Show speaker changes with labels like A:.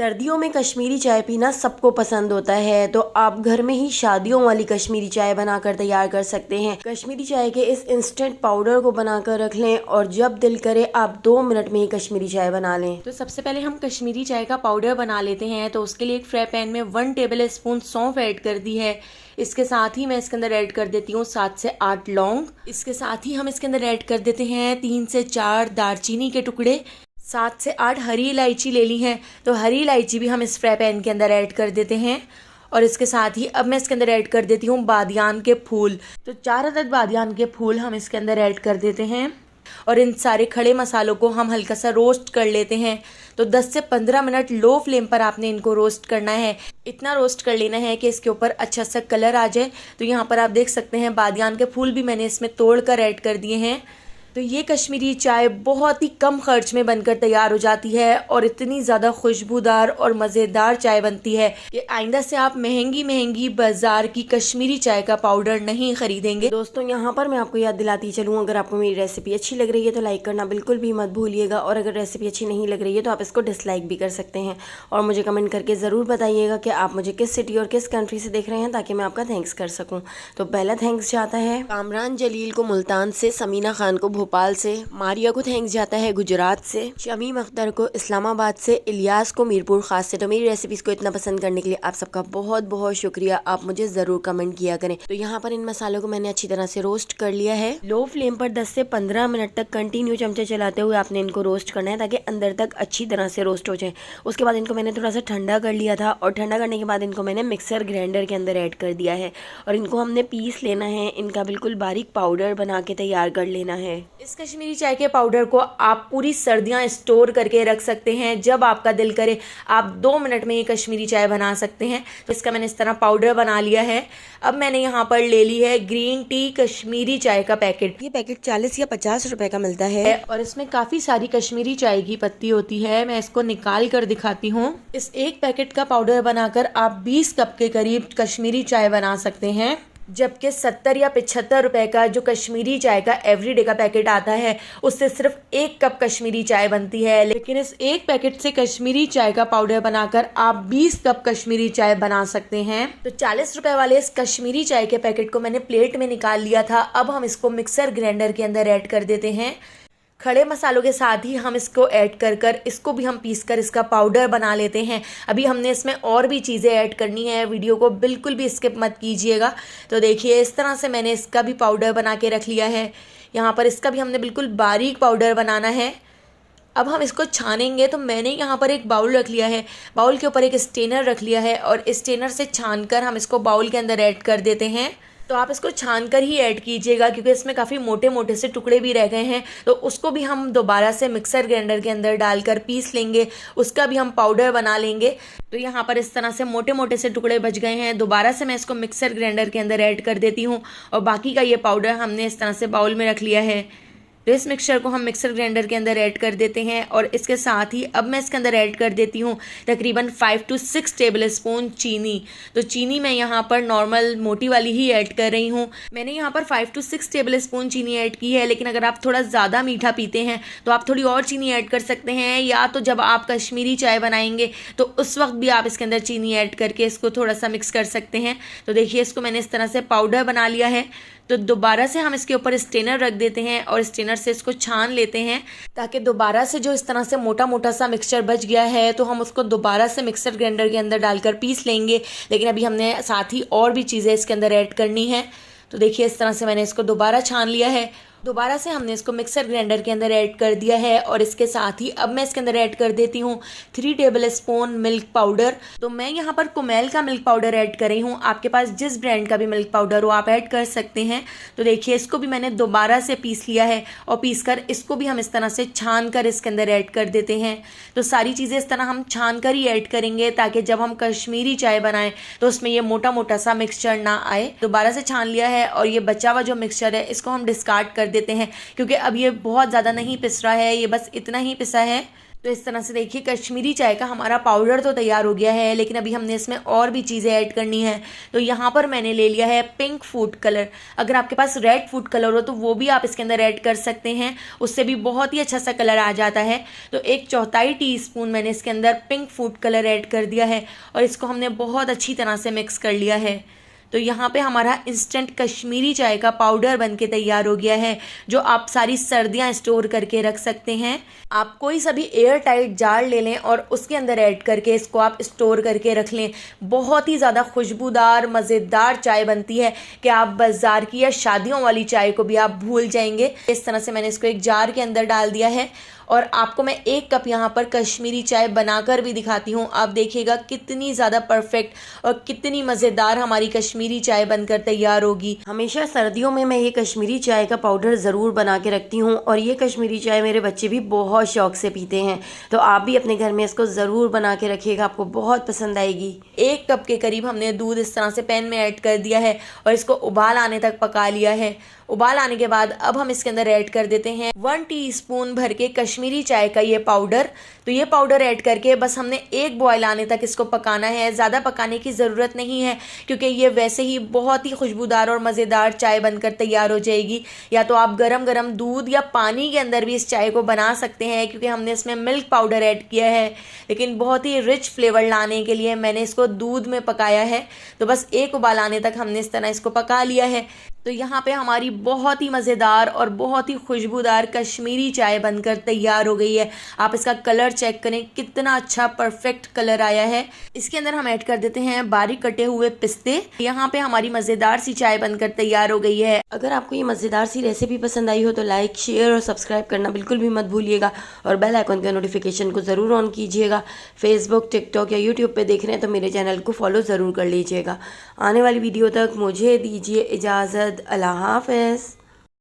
A: सर्दियों में कश्मीरी चाय पीना सबको पसंद होता है, तो आप घर में ही शादियों वाली कश्मीरी चाय बनाकर तैयार कर सकते हैं। कश्मीरी चाय के इस इंस्टेंट पाउडर को बनाकर रख लें और जब दिल करे आप 2 मिनट में ही कश्मीरी चाय बना लें।
B: तो सबसे पहले हम कश्मीरी चाय का पाउडर बना लेते हैं। तो उसके लिए एक फ्राई पैन में 1 टेबल स्पून सौंफ ऐड कर दी है। इसके साथ ही मैं इसके अंदर ऐड कर देती हूँ 7 से 8 लौंग। इसके साथ ही हम इसके अंदर ऐड कर देते हैं 3 से 4 दालचीनी के टुकड़े। 7 से 8 हरी इलायची ले ली है, तो हरी इलायची भी हम इस फ्राई पैन के अंदर ऐड कर देते हैं। और इसके साथ ही अब मैं इसके अंदर ऐड कर देती हूँ बादियान के फूल। तो 4 अदद बादियान के फूल हम इसके अंदर ऐड कर देते हैं और इन सारे खड़े मसालों को हम हल्का सा रोस्ट कर लेते हैं। तो 10 से 15 मिनट लो फ्लेम पर आपने इनको रोस्ट करना है। इतना रोस्ट कर लेना है कि इसके ऊपर अच्छा सा कलर आ जाए। तो यहाँ पर आप देख सकते हैं बादियान के फूल भी मैंने इसमें तोड़ कर ऐड कर दिए हैं। तो ये कश्मीरी चाय बहुत ही कम खर्च में बनकर तैयार हो जाती है और इतनी ज़्यादा खुशबूदार और मज़ेदार चाय बनती है कि आइंदा से आप महंगी महंगी बाजार की कश्मीरी चाय का पाउडर नहीं खरीदेंगे।
A: दोस्तों यहाँ पर मैं आपको याद दिलाती चलूँ, अगर आपको मेरी रेसिपी अच्छी लग रही है तो लाइक करना बिल्कुल भी मत भूलिएगा, और अगर रेसिपी अच्छी नहीं लग रही है तो आप इसको डिसलाइक भी कर सकते हैं। और मुझे कमेंट करके ज़रूर बताइएगा कि आप मुझे किस सिटी और किस कंट्री से देख रहे हैं, ताकि मैं आपका थैंक्स कर सकूँ। तो पहला थैंक्स जाता है कामरान जलील को मुल्तान से, समीना खान को भोपाल से, मारिया को थैंक्स जाता है गुजरात से, शमीम अख्तर को इस्लामाबाद से, इलियास को मीरपुर खास से। तो मेरी रेसिपीज को इतना पसंद करने के लिए आप सबका बहुत बहुत शुक्रिया। आप मुझे ज़रूर कमेंट किया करें। तो यहाँ पर इन मसालों को मैंने अच्छी तरह से रोस्ट कर लिया है। लो फ्लेम पर 10 से 15 मिनट तक कंटिन्यू चमचे चलाते हुए आपने इनको रोस्ट करना है, ताकि अंदर तक अच्छी तरह से रोस्ट हो जाए। उसके बाद इनको मैंने थोड़ा सा ठंडा कर लिया था और ठंडा करने के बाद इनको मैंने मिक्सर ग्राइंडर के अंदर ऐड कर दिया है और इनको हमने पीस लेना है। इनका बिल्कुल बारीक पाउडर बना के तैयार कर लेना है।
B: इस कश्मीरी चाय के पाउडर को आप पूरी सर्दियां स्टोर करके रख सकते हैं। जब आपका दिल करे आप 2 मिनट में ये कश्मीरी चाय बना सकते हैं। तो इसका मैंने इस तरह पाउडर बना लिया है। अब मैंने यहाँ पर ले ली है ग्रीन टी कश्मीरी चाय का पैकेट।
A: ये पैकेट 40 या 50 रुपए का मिलता है
B: और इसमें काफ़ी सारी कश्मीरी चाय की पत्ती होती है। मैं इसको निकाल कर दिखाती हूँ। इस एक पैकेट का पाउडर बनाकर आप 20 कप के करीब कश्मीरी चाय बना सकते हैं, जबकि 70 या 75 रुपए का जो कश्मीरी चाय का एवरीडे का पैकेट आता है उससे सिर्फ 1 कप कश्मीरी चाय बनती है। लेकिन इस एक पैकेट से कश्मीरी चाय का पाउडर बनाकर आप 20 कप कश्मीरी चाय बना सकते हैं। तो 40 रुपए वाले इस कश्मीरी चाय के पैकेट को मैंने प्लेट में निकाल लिया था। अब हम इसको मिक्सर ग्राइंडर के अंदर ऐड कर देते हैं। खड़े मसालों के साथ ही हम इसको ऐड कर इसको भी हम पीस कर इसका पाउडर बना लेते हैं। अभी हमने इसमें और भी चीज़ें ऐड करनी है, वीडियो को बिल्कुल भी स्किप मत कीजिएगा। तो देखिए इस तरह से मैंने इसका भी पाउडर बना के रख लिया है। यहाँ पर इसका भी हमने बिल्कुल बारीक पाउडर बनाना है। अब हम इसको छानेंगे। तो मैंने यहाँ पर एक बाउल रख लिया है, बाउल के ऊपर एक स्ट्रेनर रख लिया है और स्ट्रेनर से छान कर हम इसको बाउल के अंदर ऐड कर देते हैं। तो आप इसको छान कर ही ऐड कीजिएगा, क्योंकि इसमें काफ़ी मोटे मोटे से टुकड़े भी रह गए हैं। तो उसको भी हम दोबारा से मिक्सर ग्राइंडर के अंदर डालकर पीस लेंगे, उसका भी हम पाउडर बना लेंगे। तो यहाँ पर इस तरह से मोटे मोटे से टुकड़े बच गए हैं। दोबारा से मैं इसको मिक्सर ग्राइंडर के अंदर ऐड कर देती हूँ और बाकी का ये पाउडर हमने इस तरह से बाउल में रख लिया है। तो इस मिक्सचर को हम मिक्सर ग्राइंडर के अंदर ऐड कर देते हैं और इसके साथ ही अब मैं इसके अंदर ऐड कर देती हूँ तकरीबन 5 से 6 टेबल स्पून चीनी। तो चीनी मैं यहाँ पर नॉर्मल मोटी वाली ही ऐड कर रही हूँ। मैंने यहाँ पर 5 से 6 टेबल स्पून चीनी ऐड की है, लेकिन अगर आप थोड़ा ज़्यादा मीठा पीते हैं तो आप थोड़ी और चीनी ऐड कर सकते हैं, या तो जब आप कश्मीरी चाय बनाएंगे तो उस वक्त भी आप इसके अंदर चीनी ऐड करके इसको थोड़ा सा मिक्स कर सकते हैं। तो देखिए इसको मैंने इस तरह से पाउडर बना लिया है। तो दोबारा से हम इसके ऊपर स्ट्रेनर रख देते हैं और स्ट्रेनर से इसको छान लेते हैं, ताकि दोबारा से जो इस तरह से मोटा मोटा सा मिक्सचर बच गया है तो हम उसको दोबारा से मिक्सर ग्राइंडर के अंदर डालकर पीस लेंगे। लेकिन अभी हमने साथ ही और भी चीज़ें इसके अंदर ऐड करनी है। तो देखिए इस तरह से मैंने इसको दोबारा छान लिया है। दोबारा से हमने इसको मिक्सर ग्राइंडर के अंदर ऐड कर दिया है और इसके साथ ही अब मैं इसके अंदर ऐड कर देती हूँ 3 टेबल स्पून मिल्क पाउडर। तो मैं यहाँ पर कुमेल का मिल्क पाउडर ऐड कर रही हूँ। आपके पास जिस ब्रांड का भी मिल्क पाउडर हो आप ऐड कर सकते हैं। तो देखिए इसको भी मैंने दोबारा से पीस लिया है और पीस कर इसको भी हम इस तरह से छान कर इसके अंदर ऐड कर देते हैं। तो सारी चीज़ें इस तरह हम छान कर ही ऐड करेंगे, ताकि जब हम कश्मीरी चाय बनाएं तो उसमें ये मोटा मोटा सा मिक्सचर ना आए। दोबारा से छान लिया है और ये बचा हुआ जो मिक्सचर है इसको हम डिस्कार्ड कर देते हैं, क्योंकि अब ये बहुत ज़्यादा नहीं पिस रहा है, ये बस इतना ही पिसा है। तो इस तरह से देखिए कश्मीरी चाय का हमारा पाउडर तो तैयार हो गया है, लेकिन अभी हमने इसमें और भी चीज़ें ऐड करनी है। तो यहाँ पर मैंने ले लिया है पिंक फूड कलर। अगर आपके पास रेड फूड कलर हो तो वो भी आप इसके अंदर ऐड कर सकते हैं, उससे भी बहुत ही अच्छा सा कलर आ जाता है। तो 1/4 टीस्पून मैंने इसके अंदर पिंक फूड कलर ऐड कर दिया है और इसको हमने बहुत अच्छी तरह से मिक्स कर लिया है। तो यहाँ पे हमारा इंस्टेंट कश्मीरी चाय का पाउडर बनके तैयार हो गया है, जो आप सारी सर्दियाँ स्टोर करके रख सकते हैं। आप कोई सा भी एयर टाइट जार ले लें और उसके अंदर ऐड करके इसको आप स्टोर करके रख लें। बहुत ही ज़्यादा खुशबूदार मज़ेदार चाय बनती है कि आप बाज़ार की या शादियों वाली चाय को भी आप भूल जाएंगे। इस तरह से मैंने इसको एक जार के अंदर डाल दिया है और आपको मैं 1 कप यहाँ पर कश्मीरी चाय बनाकर भी दिखाती हूँ। आप देखिएगा कितनी ज़्यादा परफेक्ट और कितनी मज़ेदार हमारी कश्मीरी चाय बनकर तैयार होगी।
A: हमेशा सर्दियों में मैं ये कश्मीरी चाय का पाउडर ज़रूर बना के रखती हूँ और ये कश्मीरी चाय मेरे बच्चे भी बहुत शौक से पीते हैं। तो आप भी अपने घर में इसको ज़रूर बना के रखिएगा, आपको बहुत पसंद आएगी।
B: 1 कप के करीब हमने दूध इस तरह से पैन में ऐड कर दिया है और इसको उबाल आने तक पका लिया है। उबाल आने के बाद अब हम इसके अंदर ऐड कर देते हैं 1 टीस्पून भर के कश्मीरी चाय का ये पाउडर। तो ये पाउडर ऐड करके बस हमने 1 बॉयल आने तक इसको पकाना है। ज़्यादा पकाने की ज़रूरत नहीं है क्योंकि ये वैसे ही बहुत ही खुशबूदार और मज़ेदार चाय बनकर तैयार हो जाएगी। या तो आप गरम गरम दूध या पानी के अंदर भी इस चाय को बना सकते हैं, क्योंकि हमने इसमें मिल्क पाउडर ऐड किया है, लेकिन बहुत ही रिच फ्लेवर लाने के लिए मैंने इसको दूध में पकाया है। तो बस 1 उबाल आने तक हमने इस तरह इसको पका लिया है। तो यहाँ पे हमारी बहुत ही मज़ेदार और बहुत ही खुशबूदार कश्मीरी चाय बनकर तैयार हो गई है। आप इसका कलर चेक करें, कितना अच्छा परफेक्ट कलर आया है। इसके अंदर हम ऐड कर देते हैं बारीक कटे हुए पिस्ते। यहाँ पे हमारी मज़ेदार सी चाय बनकर तैयार हो गई है।
A: अगर आपको ये मज़ेदार सी रेसिपी पसंद आई हो तो लाइक, शेयर और सब्सक्राइब करना बिल्कुल भी मत भूलिएगा और बेल आइकन के नोटिफिकेशन को ज़रूर ऑन कीजिएगा। फेसबुक, टिकटॉक या यूट्यूब पे देख रहे हैं तो मेरे चैनल को फॉलो ज़रूर कर लीजिएगा। आने वाली वीडियो तक मुझे दीजिए इजाज़त। अल्लाह हाफ़िज़।